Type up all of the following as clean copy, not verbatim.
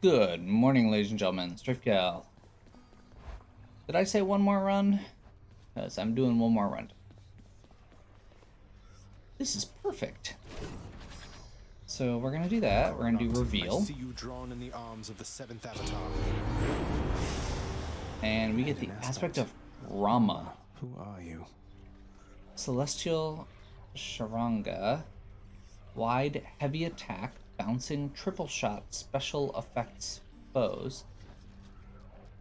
Good morning, ladies and gentlemen. Strifgal. Did I say one more run? Because I'm doing one more run. This is perfect. So we're gonna do that. We're gonna do reveal. I see you drawn in the arms of the seventh avatar. And we get the aspect of Rama. Who are you? Celestial Sharanga. Wide, heavy attack, bouncing triple shot, special effects foes.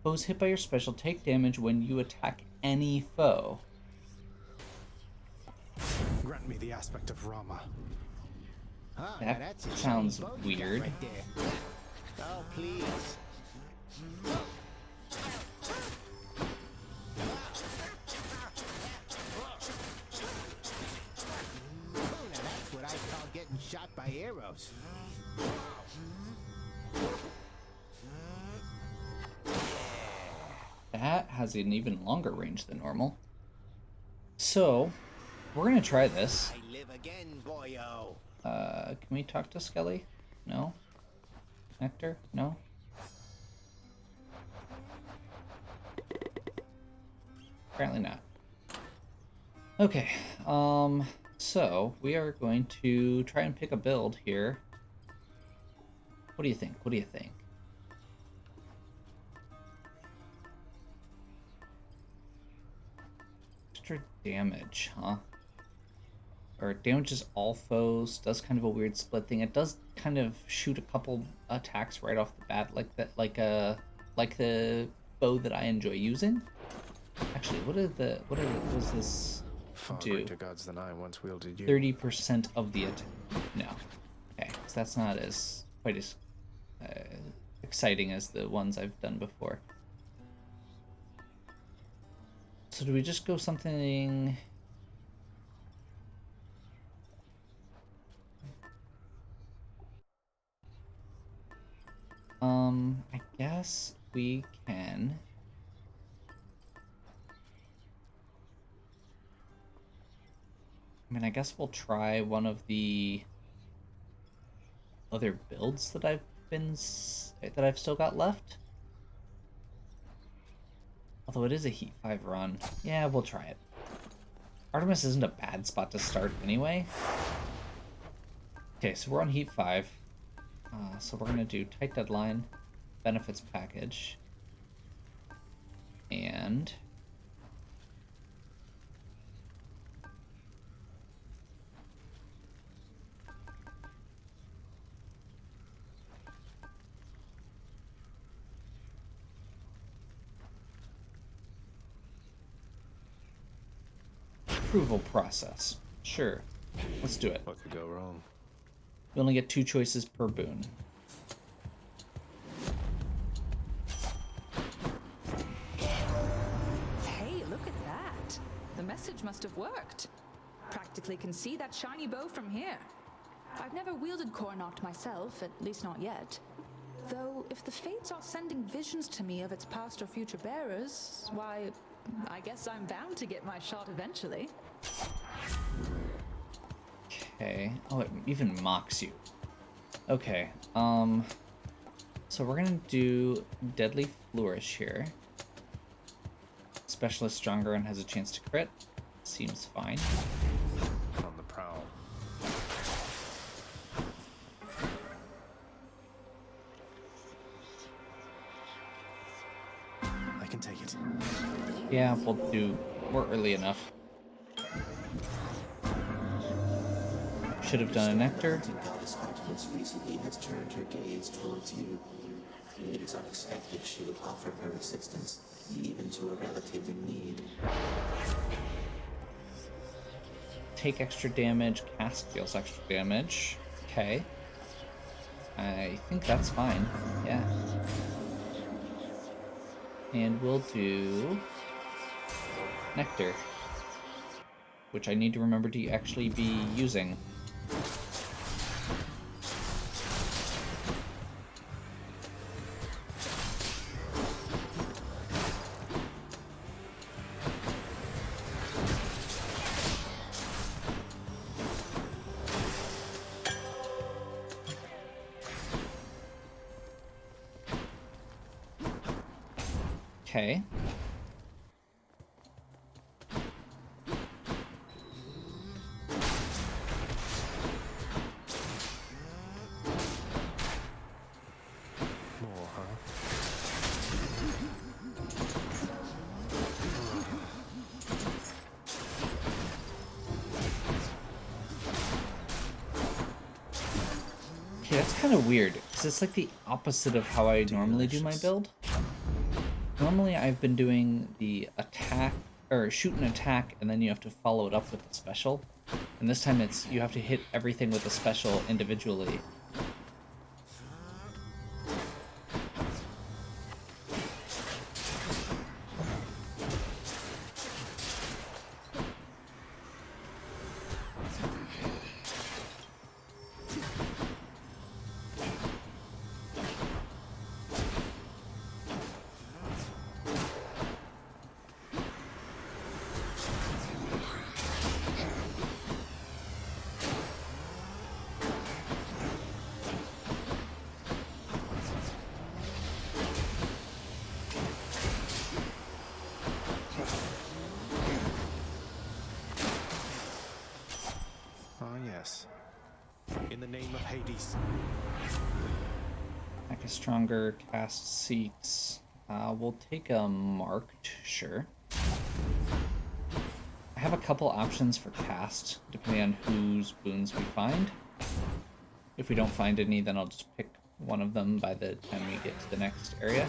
Foes hit by your special take damage when you attack any foe. Grant me the aspect of Rama. That sounds weird. Right there. Oh, please. Now that's what I call getting shot by arrows. That has an even longer range than normal. So, we're gonna try this. I live again, boyo. Can we talk to Skelly? No? Nectar? No? Apparently not. Okay, so we are going to try and pick a build here. What do you think? What do you think? Extra damage, huh? Or damages all foes, does kind of a weird split thing. It does kind of shoot a couple attacks right off the bat, like that, like the bow that I enjoy using. Actually, what was this Far do? greater gods than I once wielded you. 30% of the attack. No. Okay, so that's not as quite as exciting as the ones I've done before. So do we just go something? I guess we can. I mean, I guess we'll try one of the other builds that I've still got left. Although it is a Heat 5 run. Yeah, we'll try it. Artemis isn't a bad spot to start anyway. Okay, so we're on Heat 5. So we're going to do Tight Deadline, Benefits Package, and approval process. Sure, let's do it. What could go wrong? We only get 2 choices per boon. Hey, look at that. The message must have worked. Practically can see that shiny bow from here. I've never wielded Cornoct myself, at least not yet. Though, if the Fates are sending visions to me of its past or future bearers, why, I guess I'm bound to get my shot eventually. Okay. Oh, it even mocks you. Okay. So we're gonna do Deadly Flourish here. Specialist stronger and has a chance to crit. Seems fine. On the prowl. I can take it. Yeah, we're early enough. Should have done a Nectar. The goddess Artemis recently has turned her gaze towards you. It is unexpected she would offer her assistance, even to a relative in need. Take extra damage, cast deals extra damage. Okay. I think that's fine. Yeah. And we'll do Nectar, which I need to remember to actually be using. Okay. More, huh? Okay, that's kind of weird, because it's like the opposite of how I normally do my Delicious. build. Normally I've been doing the attack, or shoot and attack, and then you have to follow it up with a special. And this time it's, you have to hit everything with a special individually. Ah, yes. In the name of Hades. Attack is stronger, cast seeks. We'll take a marked, sure. I have a couple options for cast, depending on whose boons we find. If we don't find any, then I'll just pick one of them by the time we get to the next area.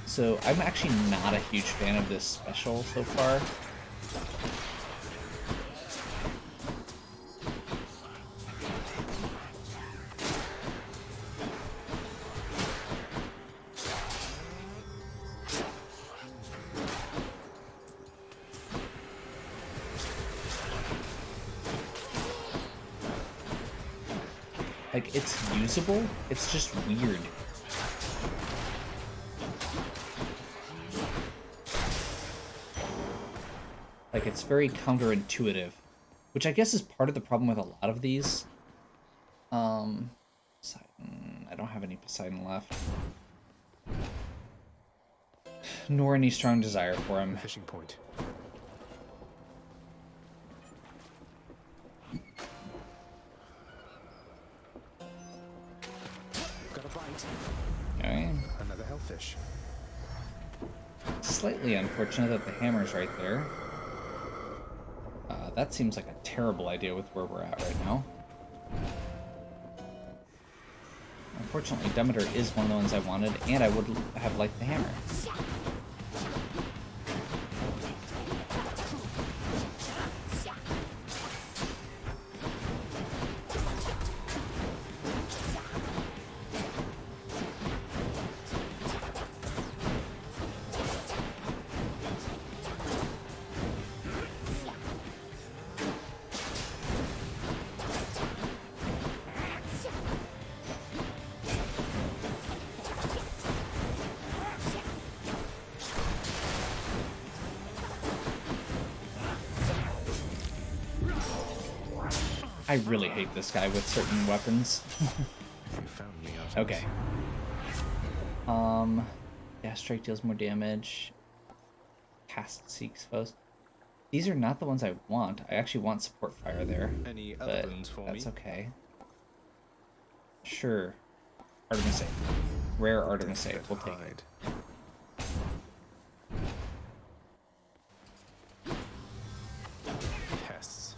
So I'm actually not a huge fan of this special so far. Like, it's usable, it's just weird. Like, it's very counterintuitive, which I guess is part of the problem with a lot of these. Poseidon, I don't have any Poseidon left. Nor any strong desire for him. Fishing point. Got a bite. Okay. Another hellfish. Slightly unfortunate that the hammer's right there. That seems like a terrible idea with where we're at right now. Unfortunately, Demeter is one of the ones I wanted, and I would have liked the hammer. I really hate this guy with certain weapons. You found me, Artemis. Okay. Yeah, strike deals more damage. Cast seeks foes. These are not the ones I want. I actually want support fire there. Any other But boons for that's me? okay. Sure. Artemisate. Rare Artemisate. We'll take it. Pests.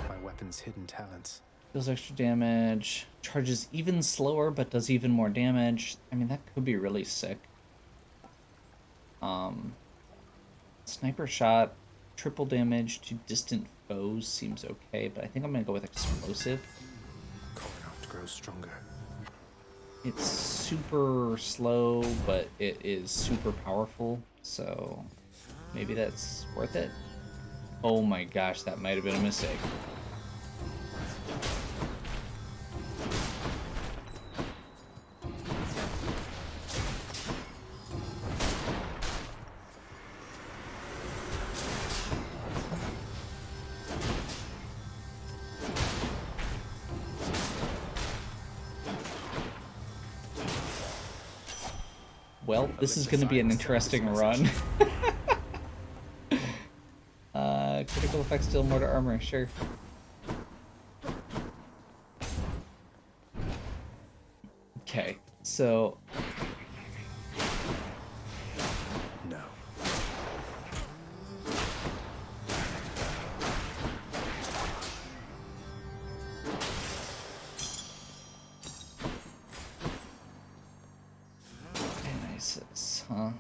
My weapon's hidden talents. Deals extra damage. Charges even slower, but does even more damage. I mean, that could be really sick. Sniper shot. Triple damage to distant foes seems okay, but I think I'm gonna go with explosive. Cornot grows stronger. It's super slow, but it is super powerful, so maybe that's worth it. Oh my gosh, that might have been a mistake. Well, this is going to be an interesting run. Critical effects deal more to armor, sure. Okay, so... No. Dionysus, huh?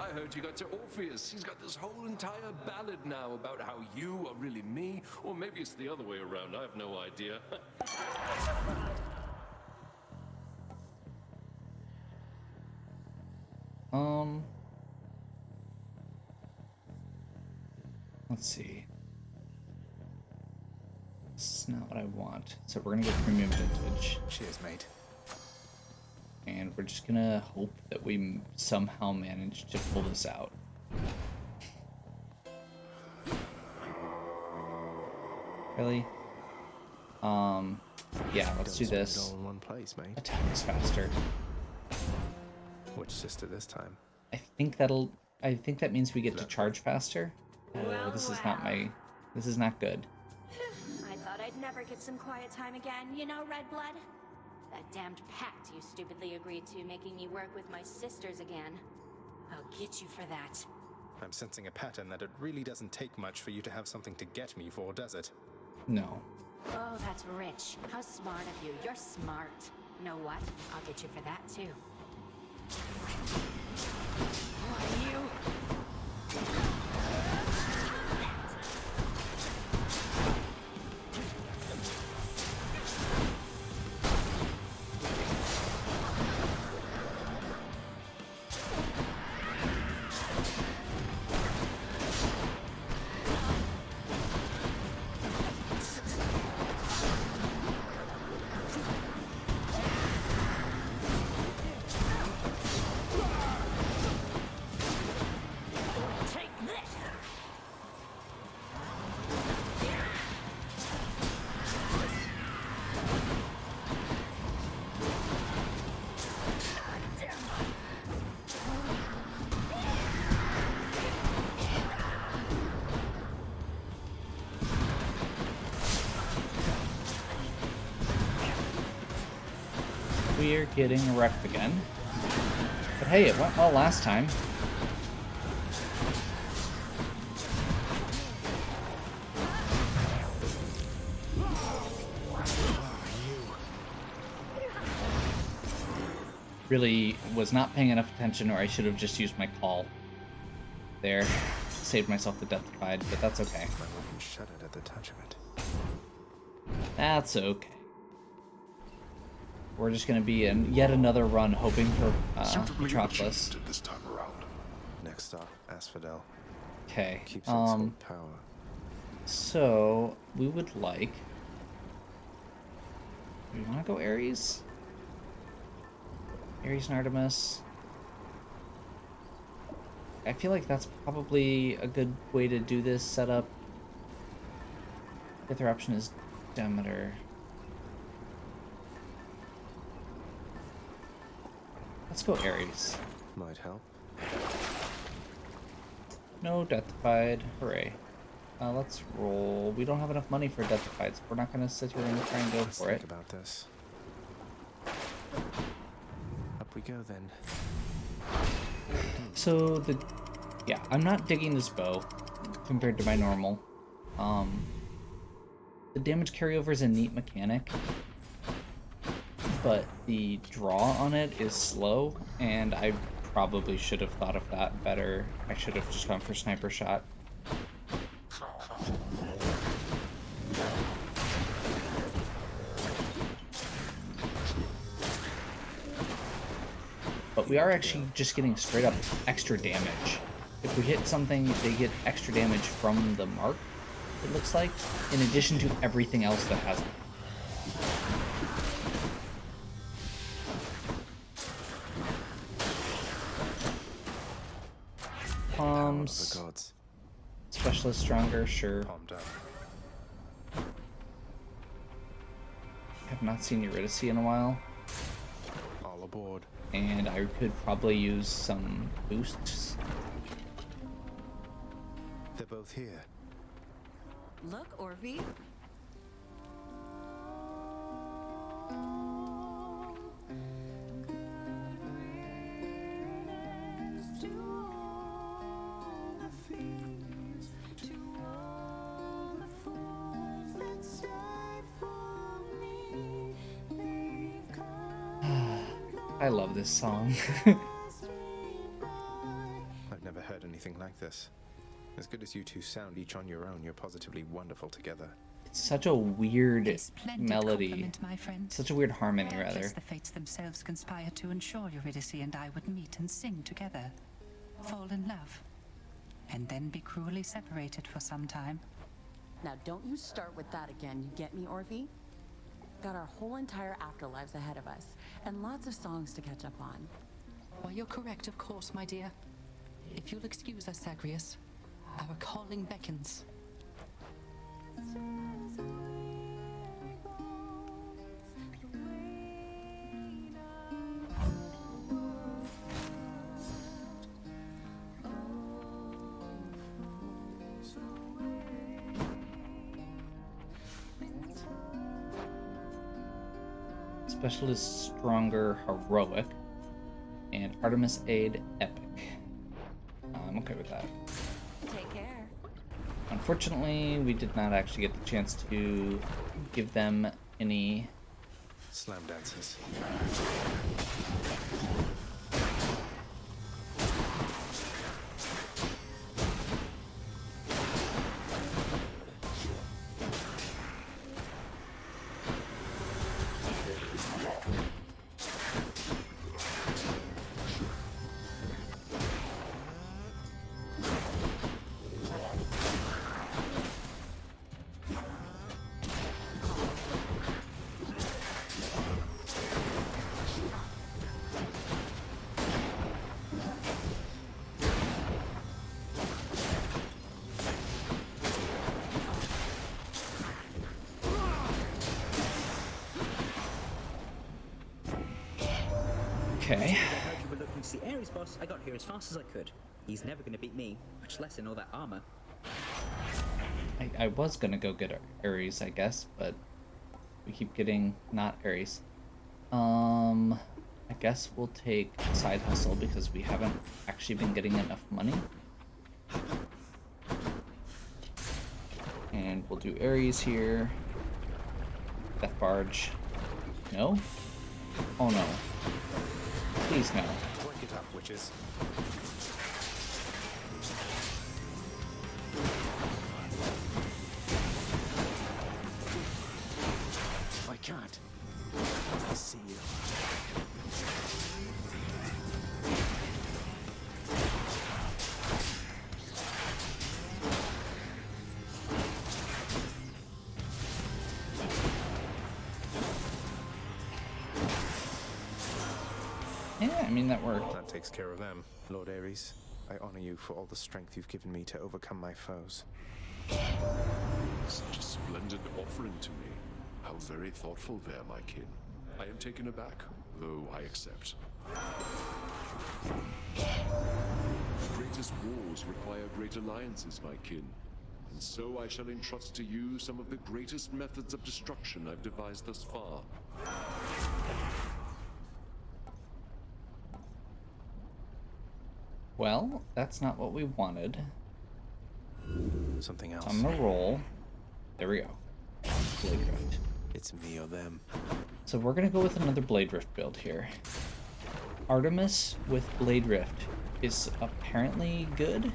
I heard you got to Orpheus. He's got this whole entire ballad now about how you are really me, or maybe it's the other way around. I have no idea. Let's see. This is not what I want. So we're gonna get premium vintage. Cheers, mate. And we're just gonna hope that we somehow manage to pull this out. Really? Yeah, let's do this. Don't spend it all in one place, mate. Attack is faster. Which sister this time? I think that means we get to charge faster. Oh, this is not my... This is not good. I thought I'd never get some quiet time again, you know, Red Blood? That damned pact you stupidly agreed to, making me work with my sisters again. I'll get you for that. I'm sensing a pattern that it really doesn't take much for you to have something to get me for, does it? No. Oh, that's rich. How smart of you. You're smart. Know what? I'll get you for that, too. What are you? We're getting wrecked again. But hey, it went well last time. Really was not paying enough attention, or I should have just used my call there. Saved myself the death fight, but that's okay. My weapon shuddered at the touch of it. That's okay. We're just gonna be in yet another run, hoping for Metropolis. This time around. Next stop, Asphodel. Okay. Keeps its whole power. So we would like. Do we want to go Ares? Ares and Artemis. I feel like that's probably a good way to do this setup. The other option is Demeter. Let's go Ares. Might help. No Deathified. Hooray. Let's roll. We don't have enough money for Deathified, so we're not going to sit here and try and go Let's for think it. about this. Up we go then. So yeah, I'm not digging this bow compared to my normal. The damage carryover is a neat mechanic, but the draw on it is slow, and I probably should have thought of that better. I should have just gone for sniper shot. but we are actually just getting straight up extra damage. If we hit something, they get extra damage from the mark, it looks like, in addition to everything else that has them. Palms. The gods. Specialist stronger, sure. Palmed up. Have not seen Eurydice in a while, All aboard. and I could probably use some boosts. They're both here. Look, Orvie. I love this song. I've never heard anything like this. As good as you two sound each on your own, you're positively wonderful together. It's such a weird A splendid melody. compliment, my friend. Such a weird harmony, rather. Doubtless the fates themselves conspire to ensure Eurydice and I would meet and sing together, fall in love, and then be cruelly separated for some time. Now don't you start with that again, you get me, Orvie? Got our whole entire afterlives ahead of us, and lots of songs to catch up on. Why, you're correct, of course, my dear. If you'll excuse us, Zagreus, our calling beckons. Specialist stronger, heroic, and Artemis aid epic. I'm okay with that. Take care. Unfortunately, we did not actually get the chance to give them any. Slam dancers. Okay. I heard you were looking to see Ares, boss. I got here as fast as I could. He's never going to beat me, much less in all that armor. I was gonna go get Ares, I guess, but we keep getting not Ares. I guess we'll take side hustle because we haven't actually been getting enough money. And we'll do Ares here. Death Barge. No? Oh no. Please no. Work it up, witches. I can't. I see you. Yeah, I mean, that worked. That takes care of them. Lord Ares, I honor you for all the strength you've given me to overcome my foes. Such a splendid offering to me. How very thoughtful there, my kin. I am taken aback, though I accept. Greatest wars require great alliances, my kin. And so I shall entrust to you some of the greatest methods of destruction I've devised thus far. Well, that's not what we wanted. Something else. So I'm gonna roll. There we go. Blade Rift. It's me or them. So we're gonna go with another Blade Rift build here. Artemis with Blade Rift is apparently good.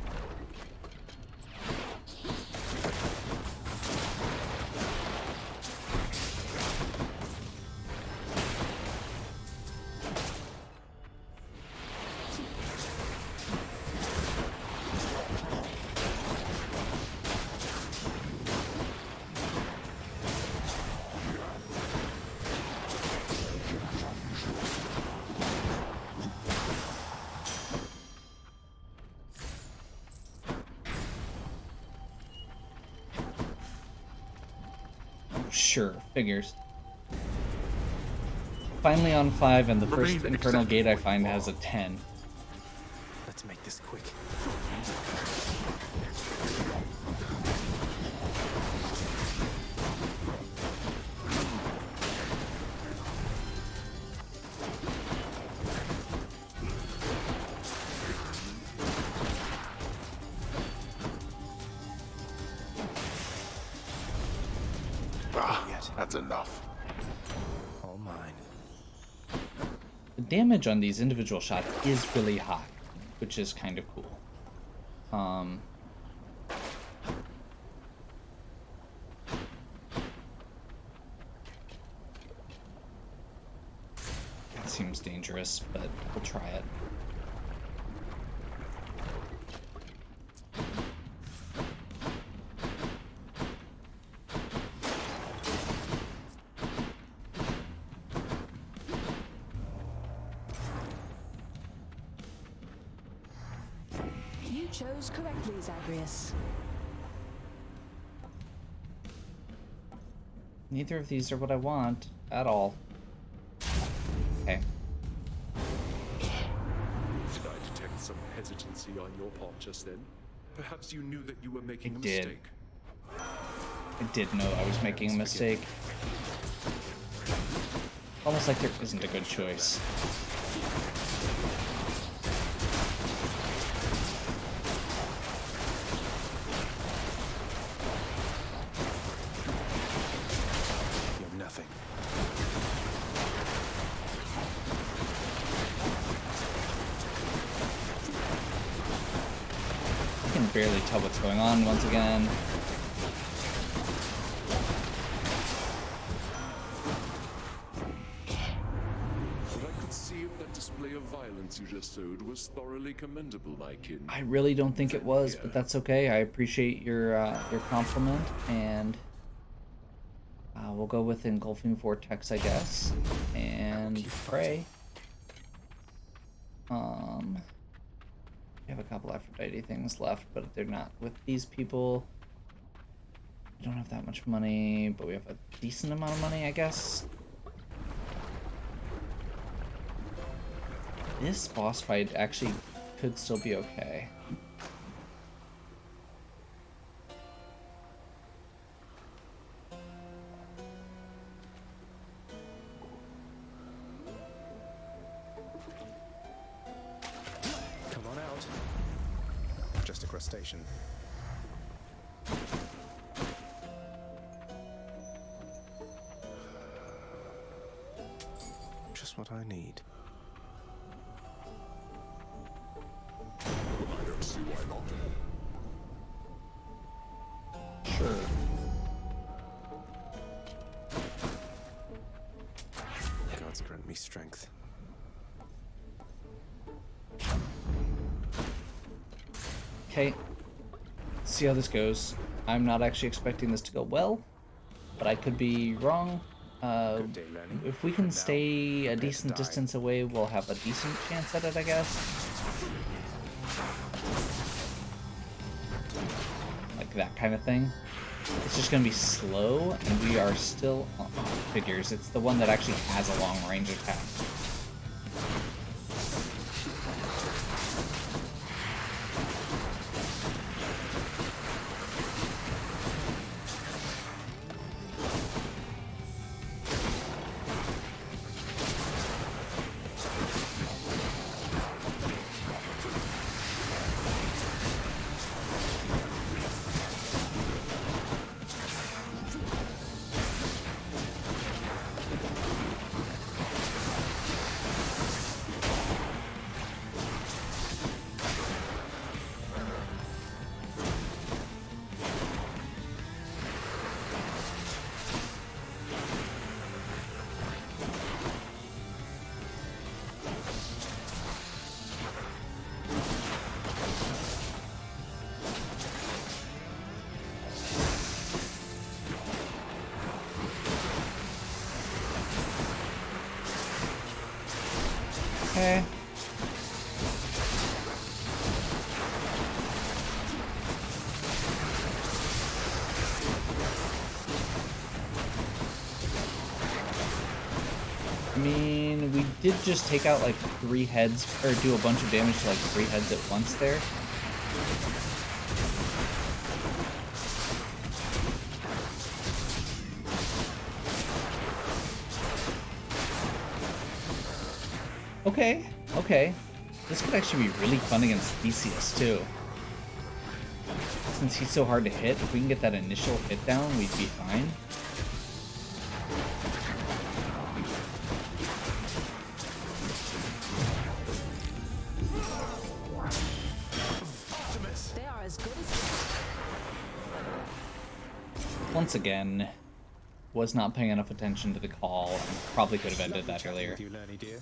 sure, figures. Finally on 5, and the first Remain Infernal Gate I exactly find where you has a 10. Let's make this quick. That's enough. All mine. The damage on these individual shots is really high, which is kind of cool. That seems dangerous, but we'll try it. You chose correctly, Zagreus. Neither of these are what I want at all. Okay. Did I detect some hesitancy on your part just then? Perhaps you knew that you were making a did. mistake. I did know I was making a mistake. Almost like there isn't a good choice. You're nothing. I can barely tell what's going on once again. But I could see if that display of violence you just showed was thoroughly commendable, my kin. I really don't think it was, but that's okay. I appreciate your compliment, and we'll go with Engulfing Vortex, I guess, and pray. We have a couple Aphrodite things left, but they're not with these people. We don't have that much money, but we have a decent amount of money, I guess. This boss fight actually could still be okay. Come on out. Just a crustacean. Just what I need. I don't see why not. Sure. Gods grant me strength. Okay. Let's see how this goes. I'm not actually expecting this to go well, but I could be wrong. Good day, Lenny. If we can And now, stay a prepare to decent die. distance away, we'll have a decent chance at it, I guess. Like that kind of thing. It's just gonna be slow, and we are still on figures. It's the one that actually has a long range attack. Okay. did just take out like 3 heads, or do a bunch of damage to like 3 heads at once there. Okay, okay. This could actually be really fun against Theseus too. Since he's so hard to hit, if we can get that initial hit down, we'd be fine. They are as good as... Once again, was not paying enough attention to the call, and probably could have ended that earlier. With you, Lerny dear.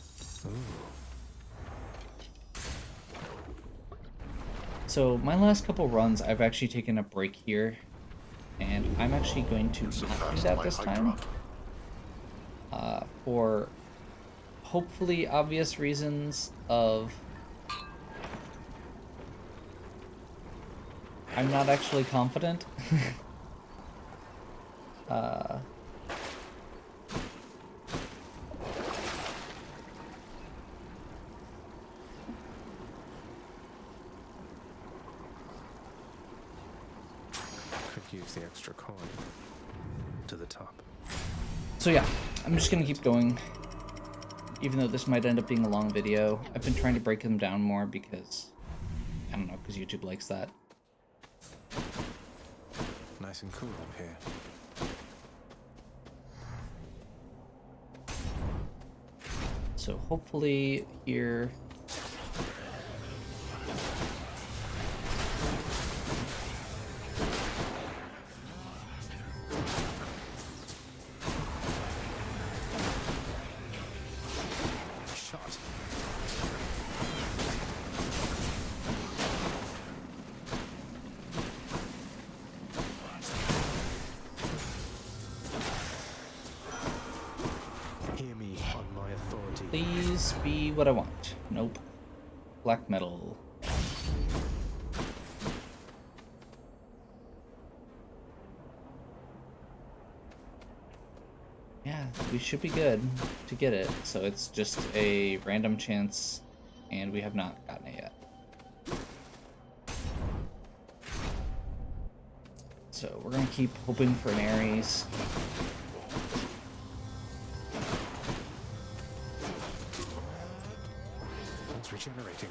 So my last couple runs, I've actually taken a break here, and I'm actually going to not do that this time. For hopefully obvious reasons of I'm not actually confident. Could use the extra coin. To the top. So yeah, I'm just gonna keep going. Even though this might end up being a long video, I've been trying to break them down more because, I don't know, because YouTube likes that. Nice and cool up here. So hopefully here... Shot. Hear me on my authority. Please be what I want. Nope. Black metal. Yeah, we should be good to get it. So it's just a random chance, and we have not gotten it yet. So we're gonna keep hoping for an Ares. It's regenerating.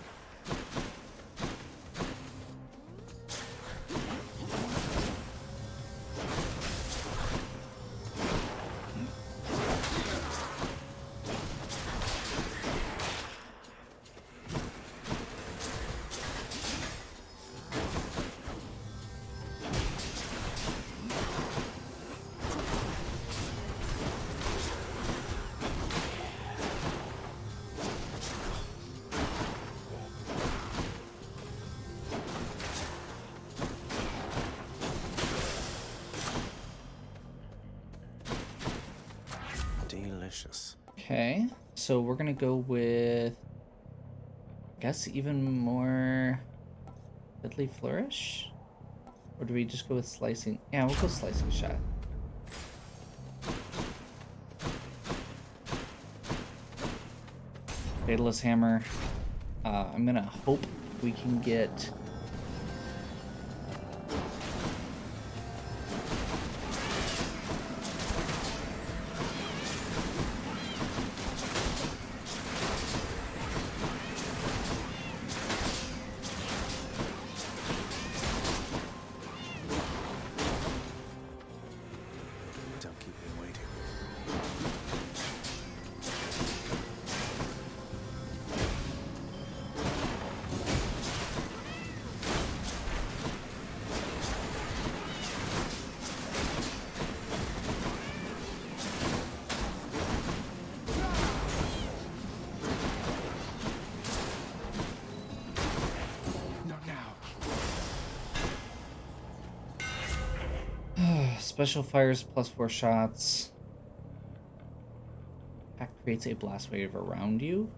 Delicious. Okay, so we're gonna go with, I guess, even more Deadly Flourish? Or do we just go with Slicing? Yeah, we'll go Slicing Shot. Fatalist Hammer. I'm gonna hope we can get... Don't keep me waiting. Not now. Special fires +4 shots. Pack creates a blast wave around you.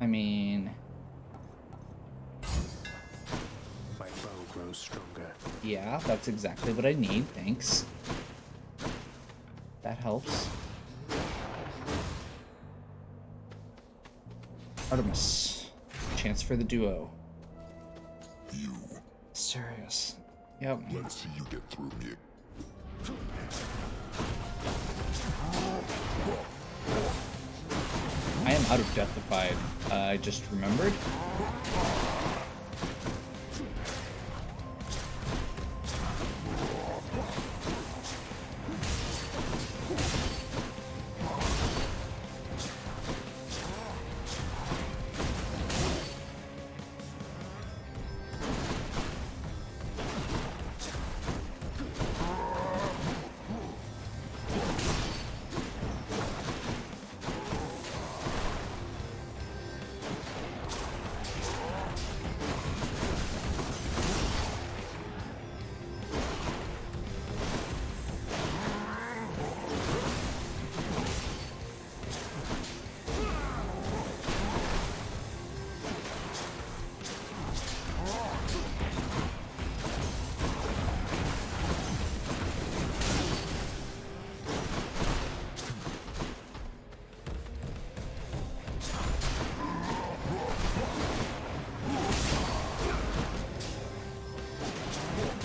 I mean... My bow grows stronger. yeah, that's exactly what I need, thanks. That helps. Artemis. Chance for the duo. You. Serious. Yep. Let's see you get through me. I am out of Deathified. I just remembered.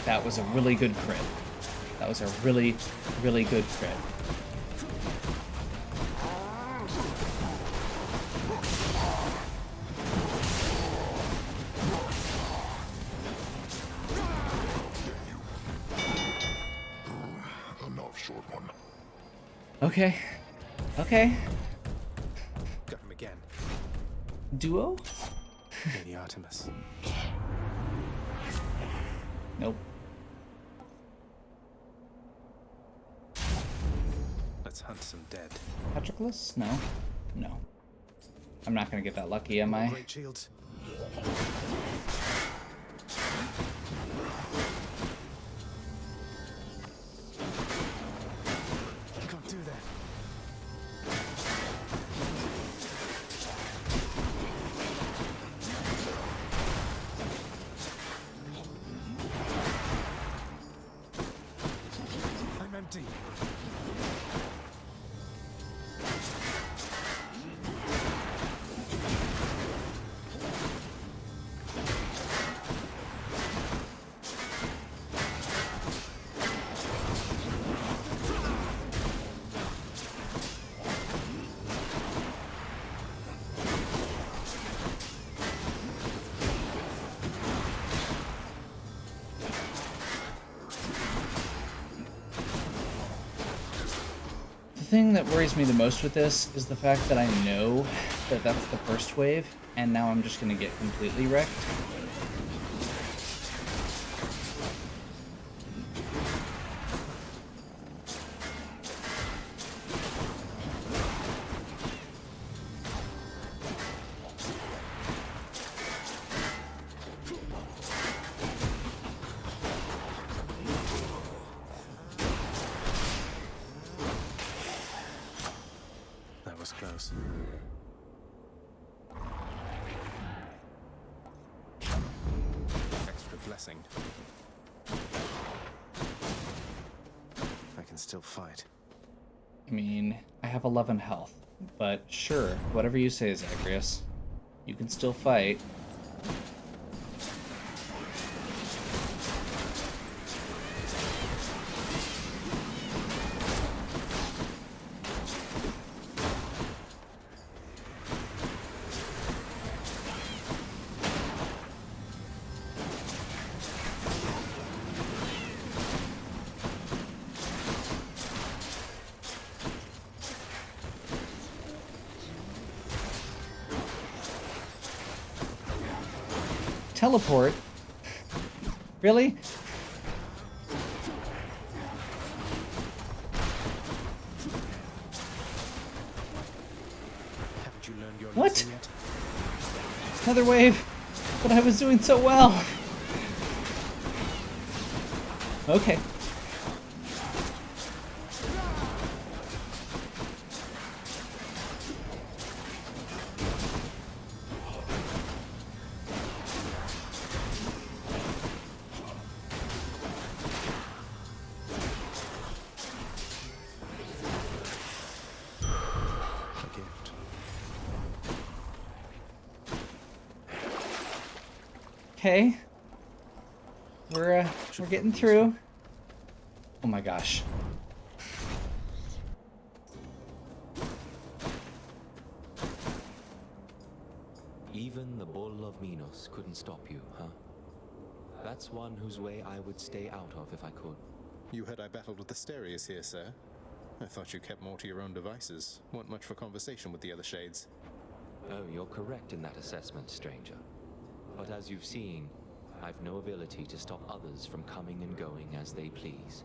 That was a really good crit. That was a really, really good crit. Enough, short one. Okay. Okay. Got him again. Duo? Lady Artemis. Nope. Let's hunt some dead. Patroclus? No. No. I'm not gonna get that lucky, am I? Great shields. You can't do that. I'm empty. The thing that worries me the most with this is the fact that I know that that's the first wave, and now I'm just gonna get completely wrecked. That was close. Extra blessing. I can still fight. I mean, I have 11 health, but sure, whatever you say, Zagreus. You can still fight. Teleport? Really? Haven't you learned your What? lesson yet? Another wave! But I was doing so well! Okay. A gift. Okay. We're getting through. Oh my gosh. Even the Bull of Minos couldn't stop you, huh? That's one whose way I would stay out of if I could. You heard I battled with the Asterius here, sir. I thought you kept more to your own devices. Weren't much for conversation with the other shades. Oh, you're correct in that assessment, stranger. But as you've seen, I've no ability to stop others from coming and going as they please.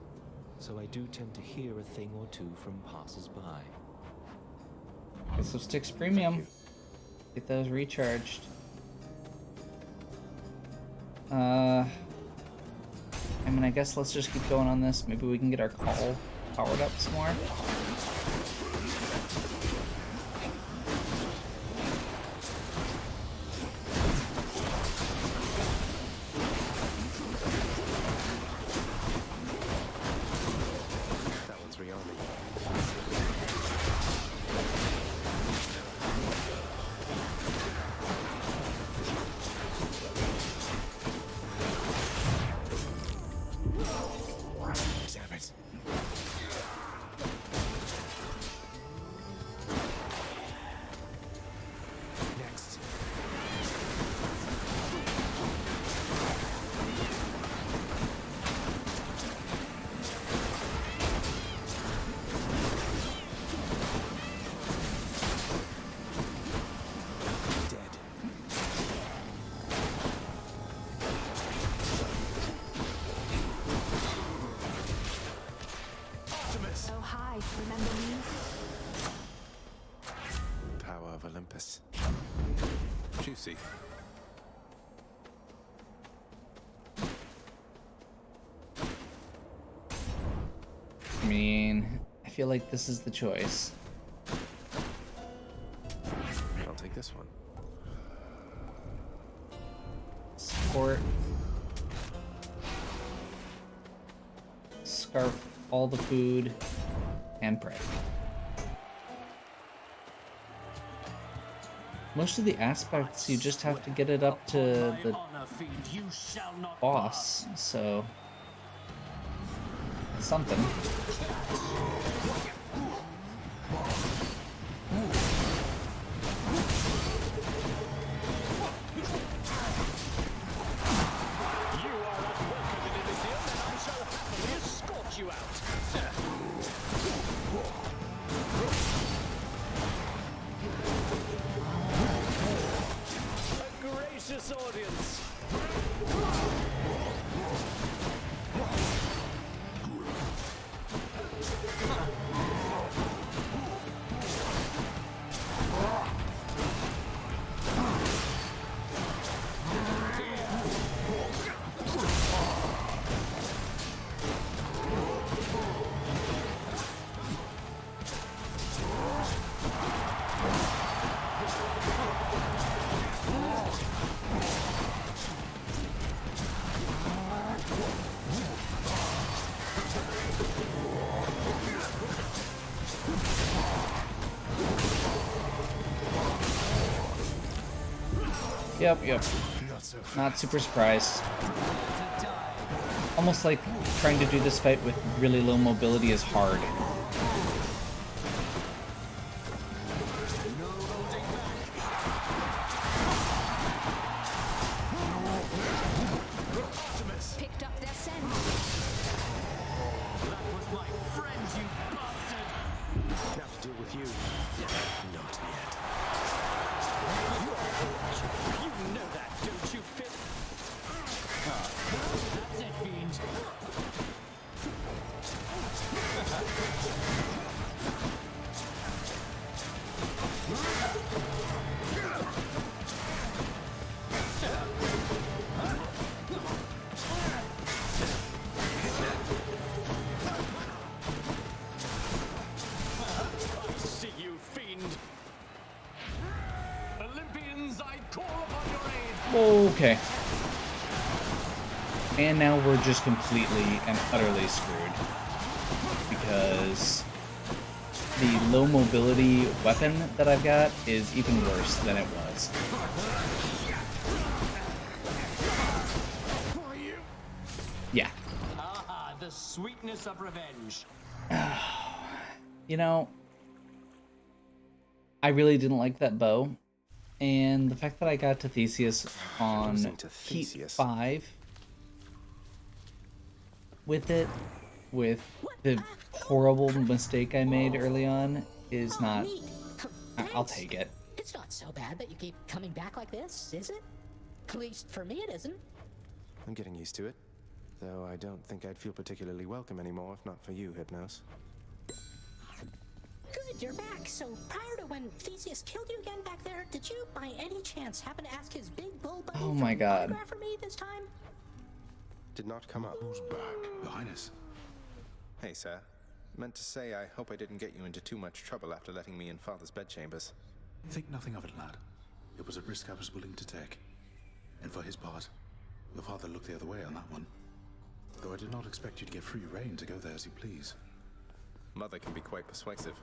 So I do tend to hear a thing or two from passers-by. Get some sticks premium. Get those recharged. I mean, I guess let's just keep going on this. Maybe we can get our call powered up some more. That one's rearming. Damn it. Next. Dead. Optimus! Oh, hi. Remember me? Power of Olympus. Juicy. I mean, I feel like this is the choice. I'll take this one. Support. Scarf all the food and pray. Most of the aspects you just have to get it up to the boss, so it's something. Yep. Not super surprised. Almost like trying to do this fight with really low mobility is hard. Picked up their scent. That was my friend, you bastard! Have to deal with you. Not yet. You know that, don't you, Fit? That's it, fiend. See you, fiend. Olympians, I call upon your aid. Okay. And now we're just completely and utterly screwed. Because the low mobility weapon that I've got is even worse than it was. Yeah. Ah, the sweetness of revenge. You know, I really didn't like that bow, and the fact that I got to Theseus on Losing to Heat Theseus. 5 with it, with the horrible mistake I made early on, is not... Neat. I'll Thanks. take it. It's not so bad that you keep coming back like this, is it? At least for me it isn't. I'm getting used to it. Though I don't think I'd feel particularly welcome anymore if not for you, Hypnos. Good, you're back. So prior to when Theseus killed you again back there, did you by any chance happen to ask his big bull buddy Oh for my an God. autograph for me this time? Did not come up. Who's back? Your Highness. Hey, sir. Meant to say I hope I didn't get you into too much trouble after letting me in Father's bedchambers. Think nothing of it, lad. It was a risk I was willing to take. And for his part, your father looked the other way on that one. Though I did not expect you to get free rein to go there as you please. Mother can be quite persuasive.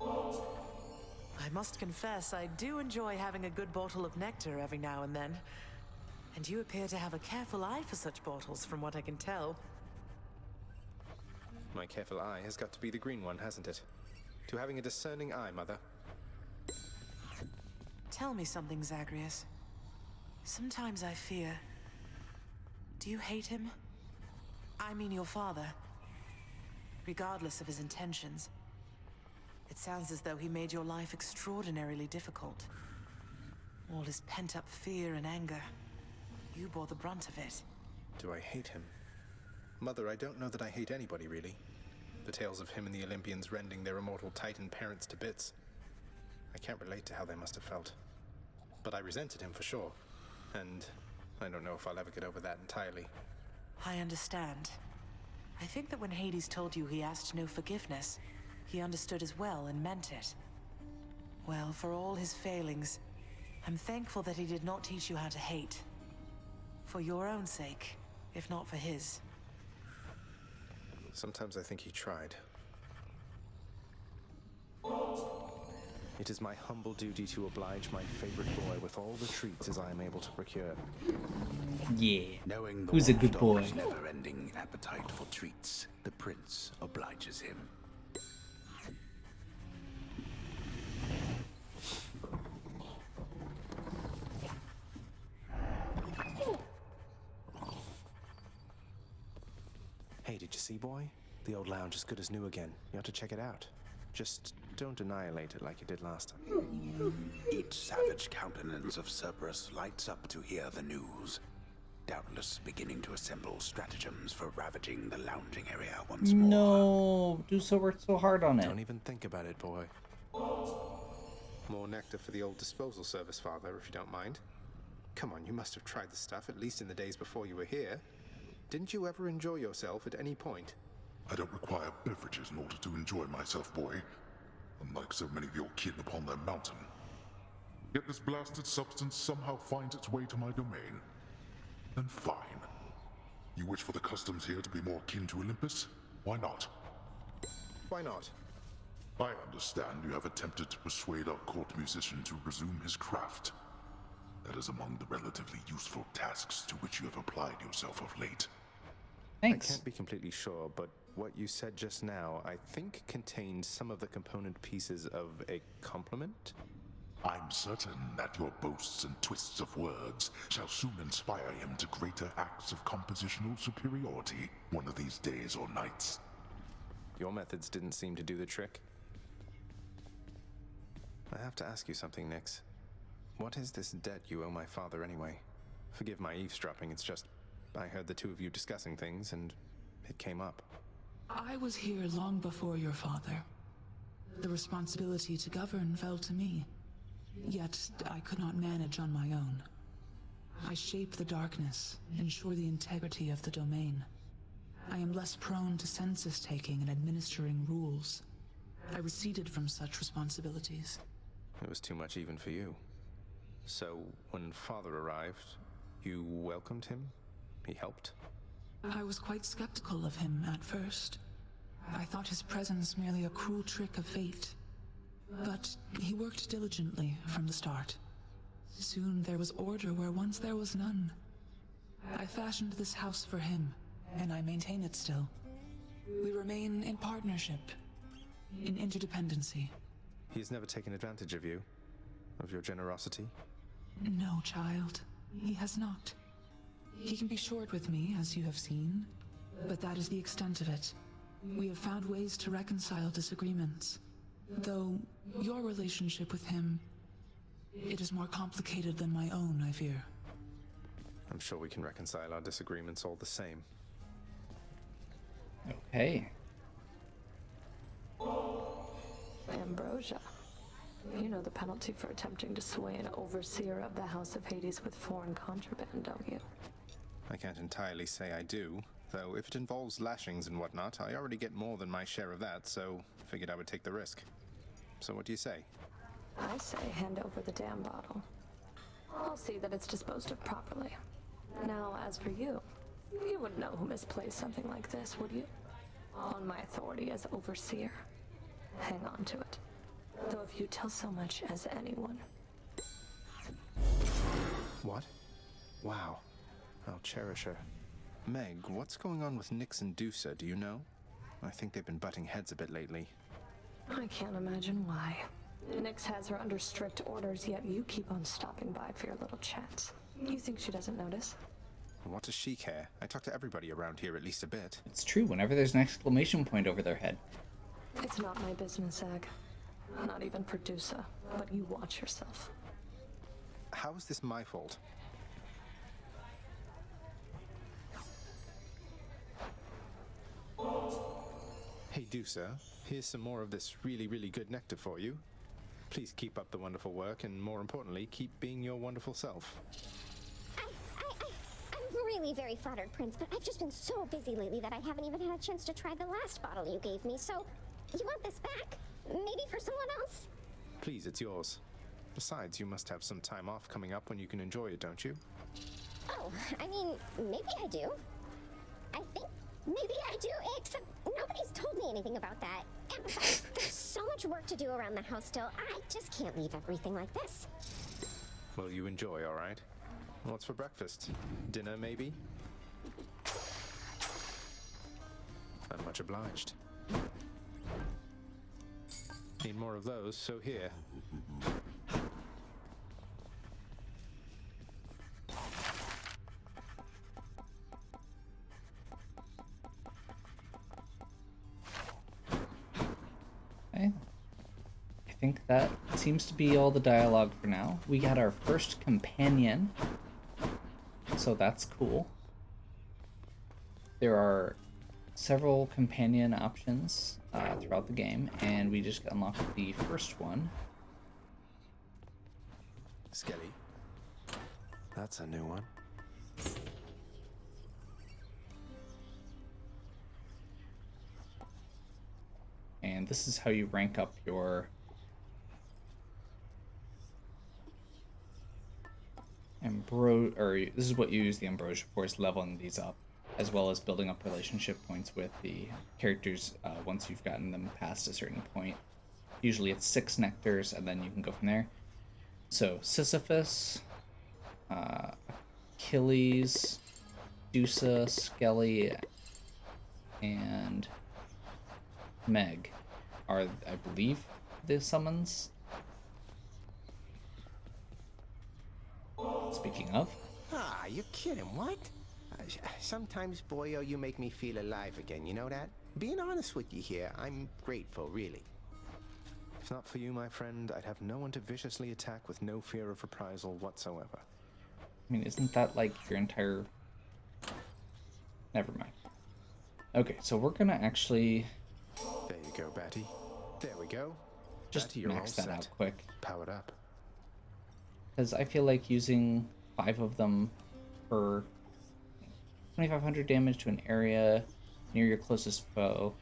I must confess, I do enjoy having a good bottle of nectar every now and then. And you appear to have a careful eye for such bottles, from what I can tell. My careful eye has got to be the green one, hasn't it? To having a discerning eye, Mother. Tell me something, Zagreus. Sometimes I fear. Do you hate him? I mean your father. Regardless of his intentions. It sounds as though he made your life extraordinarily difficult. All his pent-up fear and anger. You bore the brunt of it. Do I hate him? Mother, I don't know that I hate anybody, really. The tales of him and the Olympians rending their immortal Titan parents to bits. I can't relate to how they must have felt. But I resented him for sure. And I don't know if I'll ever get over that entirely. I understand. I think that when Hades told you he asked no forgiveness, he understood as well and meant it. Well, for all his failings, I'm thankful that he did not teach you how to hate. For your own sake, if not for his. Sometimes I think he tried. It is my humble duty to oblige my favorite boy with all the treats as I am able to procure. Yeah. Knowing the Who's a good boy? watchdog's never-ending appetite for treats, the prince obliges him. Hey, did you see, boy? The old lounge is good as new again. You ought to check it out. Just don't annihilate it like you did last time. Each savage countenance of Cerberus lights up to hear the news. Doubtless beginning to assemble stratagems for ravaging the lounging area once more. No, Duso worked so hard on it. Don't even think about it, boy. More nectar for the old disposal service, Father, if you don't mind. Come on, you must have tried the stuff, at least in the days before you were here. Didn't you ever enjoy yourself at any point? I don't require beverages in order to enjoy myself, boy. Unlike so many of your kin upon their mountain. Yet this blasted substance somehow finds its way to my domain. Then fine. You wish for the customs here to be more akin to Olympus? Why not? Why not? I understand you have attempted to persuade our court musician to resume his craft. That is among the relatively useful tasks to which you have applied yourself of late. Thanks. I can't be completely sure, but what you said just now, I think contained some of the component pieces of a compliment? I'm certain that your boasts and twists of words shall soon inspire him to greater acts of compositional superiority one of these days or nights. Your methods didn't seem to do the trick. I have to ask you something, Nyx. What is this debt you owe my father anyway? Forgive my eavesdropping, it's just I heard the two of you discussing things and it came up. I was here long before your father. The responsibility to govern fell to me. Yet I could not manage on my own. I shape the darkness, ensure the integrity of the domain. I am less prone to census taking and administering rules. I receded from such responsibilities. It was too much even for you. So, when father arrived, you welcomed him? He helped? I was quite skeptical of him at first. I thought his presence merely a cruel trick of fate. But he worked diligently from the start. Soon there was order where once there was none. I fashioned this house for him, and I maintain it still. We remain in partnership, in interdependency. He has never taken advantage of you, of your generosity? No, child. He has not. He can be short with me, as you have seen, but that is the extent of it. We have found ways to reconcile disagreements. Though your relationship with him, it is more complicated than my own, I fear. I'm sure we can reconcile our disagreements all the same. Okay. Ambrosia. You know the penalty for attempting to sway an overseer of the House of Hades with foreign contraband, don't you? I can't entirely say I do, though if it involves lashings and whatnot, I already get more than my share of that, so figured I would take the risk. So what do you say? I say hand over the damn bottle. I'll see that it's disposed of properly. Now, as for you, you wouldn't know who misplaced something like this, would you? On my authority as overseer, hang on to it. Though if you tell so much as anyone. What? Wow. I'll cherish her. Meg, what's going on with Nyx and Dusa, do you know? I think they've been butting heads a bit lately. I can't imagine why. Nyx has her under strict orders, yet you keep on stopping by for your little chats. You think she doesn't notice? What does she care? I talk to everybody around here at least a bit. It's true, whenever there's an exclamation point over their head. It's not my business, Zag. Not even for Dusa, but you watch yourself. How is this my fault? Hey Dusa, here's some more of this really, really good nectar for you. Please keep up the wonderful work, and more importantly, keep being your wonderful self. I'm really very flattered, Prince, but I've just been so busy lately that I haven't even had a chance to try the last bottle you gave me, so you want this back? Maybe for someone else? Please, it's yours. Besides, you must have some time off coming up when you can enjoy it, don't you? Oh, I mean, maybe I do. I think maybe I do, except nobody's told me anything about that. And besides, there's so much work to do around the house still. I just can't leave everything like this. Well, you enjoy, all right? What's for breakfast? Dinner, maybe? I'm much obliged. Need more of those, so here. Okay. I think that seems to be all the dialogue for now. We got our first companion, so that's cool. There are several companion options throughout the game, and we just unlocked the first one. Skelly. That's a new one. And this is how you rank up your this is what you use the ambrosia for, is leveling these up, as well as building up relationship points with the characters once you've gotten them past a certain point. Usually it's 6 nectars, and then you can go from there. So Sisyphus, Achilles, Dusa, Skelly, and Meg are, I believe, the summons. Speaking of. Ah, you're kidding, what? Sometimes, boyo, you make me feel alive again, you know that? Being honest with you here, I'm grateful, really. If not for you, my friend, I'd have no one to viciously attack with no fear of reprisal whatsoever. I mean, isn't that like your entire... Never mind. Okay, so we're gonna actually... There you go, Batty. There we go. Just Batty, you're max all that set. out quick. Powered up. Because I feel like using 5 of them for 2,500 damage to an area near your closest foe.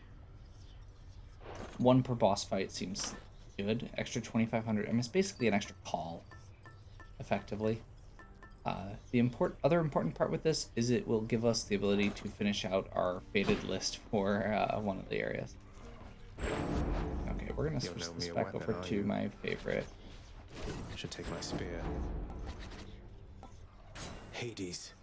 1 per boss fight seems good. Extra 2,500. I mean, it's basically an extra call, effectively. The other important part with this is it will give us the ability to finish out our fated list for one of the areas. Okay, we're gonna switch this back over to my favorite. I should take my spear. Hades.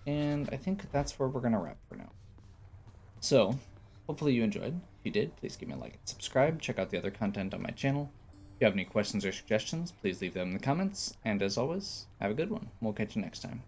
And I think that's where we're going to wrap for now. So, hopefully you enjoyed. If you did, please give me a like and subscribe. Check out the other content on my channel. If you have any questions or suggestions, please leave them in the comments. And as always, have a good one. We'll catch you next time.